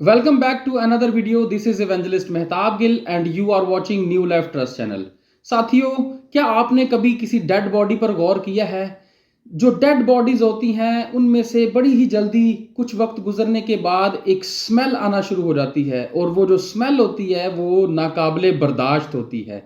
Welcome back to another video. This is Evangelist Mehtab Gill and you are watching New Life Trust channel. साथियों, क्या आपने कभी किसी dead body पर गौर किया है? जो डेड बॉडीज होती हैं उनमें से बड़ी ही जल्दी कुछ वक्त गुजरने के बाद एक स्मेल आना शुरू हो जाती है और वो जो स्मेल होती है वो नाकाबिले बर्दाश्त होती है।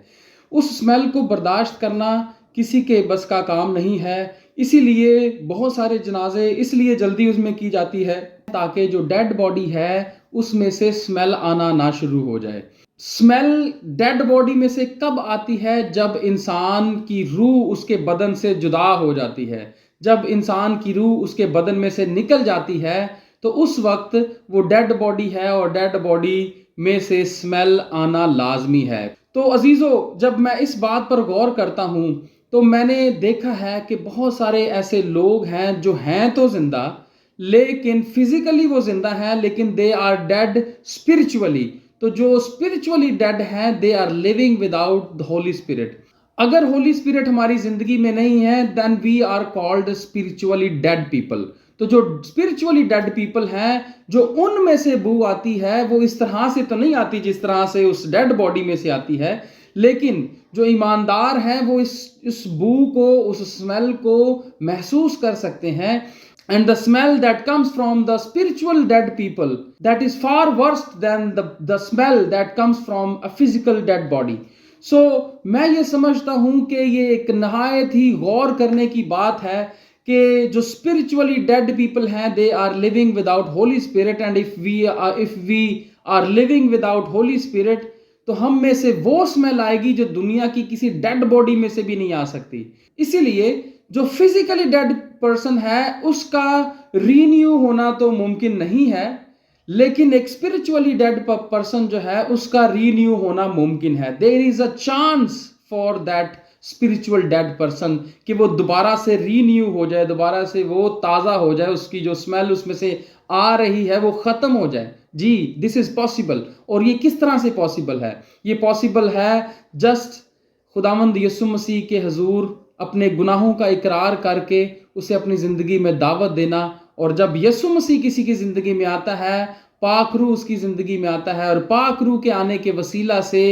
उस स्मेल को बर्दाश्त करना किसी के बस का काम नहीं है, इसीलिए बहुत सारे जनाजे इसलिए जल्दी उसमें की जाती है ताकि जो डेड बॉडी है उसमें से स्मेल आना ना शुरू हो जाए। स्मेल डेड बॉडी में से कब आती है? जब इंसान की रूह उसके बदन से जुदा हो जाती है, जब इंसान की रूह उसके बदन में से निकल जाती है तो उस वक्त वो डेड बॉडी है और डेड बॉडी में से स्मेल आना लाजमी है। तो अजीज़ों, जब मैं इस बात पर गौर करता हूँ तो मैंने देखा है कि बहुत सारे ऐसे लोग हैं जो हैं तो जिंदा, लेकिन फिजिकली वो जिंदा हैं लेकिन दे आर डेड स्पिरिचुअली। तो जो स्पिरिचुअली डेड हैं they are living without the Holy Spirit. अगर होली स्पिरिट हमारी जिंदगी में नहीं है then we are called spiritually dead people. तो जो स्पिरिचुअली डेड पीपल हैं, जो उनमें से बू आती है वो इस तरह से तो नहीं आती जिस तरह से उस डेड बॉडी में से आती है, लेकिन जो ईमानदार हैं वो इस बू को, उस स्मेल को महसूस कर सकते हैं। And the smell that comes from the spiritual dead people, that is far worse than the smell that comes from a physical dead body. So मैं ये समझता हूँ कि ये एक नहायत ही गौर करने की बात है कि जो spiritually dead people हैं they are living without Holy Spirit, and if we are living without Holy Spirit तो हम में से वो स्मेल आएगी जो दुनिया की किसी डेड बॉडी में से भी नहीं आ सकती। इसीलिए जो फिजिकली डेड पर्सन है उसका रीन्यू होना तो मुमकिन नहीं है, लेकिन एक स्पिरिचुअली डेड पर्सन जो है उसका रीन्यू होना मुमकिन है। There is a chance for that spiritual dead person कि वो दोबारा से रीन्यू हो जाए, दोबारा से वो ताज़ा हो जाए, उसकी जो स्मेल उसमें से आ रही है वो ख़त्म हो जाए। जी, दिस इज़ पॉसिबल। और ये किस तरह से पॉसिबल है? ये पॉसिबल है जस्ट खुदावंद यीशु मसीह के हुजूर अपने गुनाहों का इकरार करके उसे अपनी ज़िंदगी में दावत देना। और जब यीशु मसीह किसी की ज़िंदगी में आता है, पाक रूह उसकी ज़िंदगी में आता है और पाक रूह के आने के वसीला say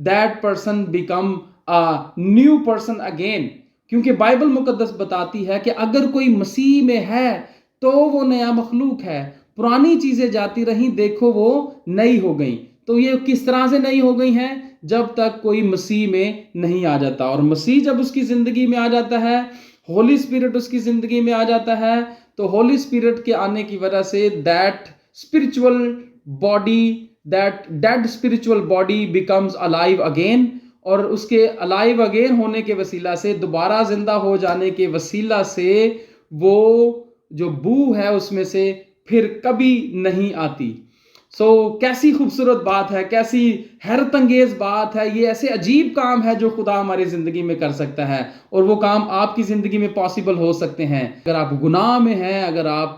that person become a new person again. क्योंकि बाइबल मुकद्दस बताती है कि अगर कोई मसीह में है तो वो नया मखलूक है, पुरानी चीज़ें जाती रहीं, देखो वो नई हो गई। तो ये किस तरह से नई हो गई हैं? जब तक कोई मसीह में नहीं आ जाता। और मसीह जब उसकी ज़िंदगी में आ जाता है, होली स्पिरिट उसकी ज़िंदगी में आ जाता है, तो होली स्पिरिट के आने की वजह say that spiritual body, that dead spiritual body becomes alive again. और उसके अलाइव अगेन होने के वसीला से, दोबारा ज़िंदा हो जाने के वसीला से वो जो बू है उसमें से फिर कभी नहीं आती। कैसी खूबसूरत बात है, कैसी हैरत अंगेज बात है। ये ऐसे अजीब काम है जो खुदा हमारी ज़िंदगी में कर सकता है और वो काम आपकी ज़िंदगी में पॉसिबल हो सकते हैं। अगर आप गुनाह में हैं, अगर आप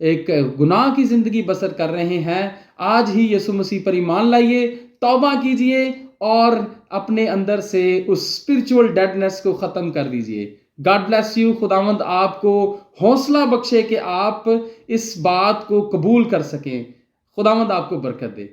एक गुनाह की ज़िंदगी बसर कर रहे हैं, आज ही यीशु मसीह पर ईमान लाइए, तौबा कीजिए और अपने अंदर से उस स्पिरिचुअल डेडनेस को ख़त्म कर दीजिए। God bless you. खुदावंद आपको हौसला बख्शे कि आप इस बात को कबूल कर सकें। खुदावंद आपको बरकत दे।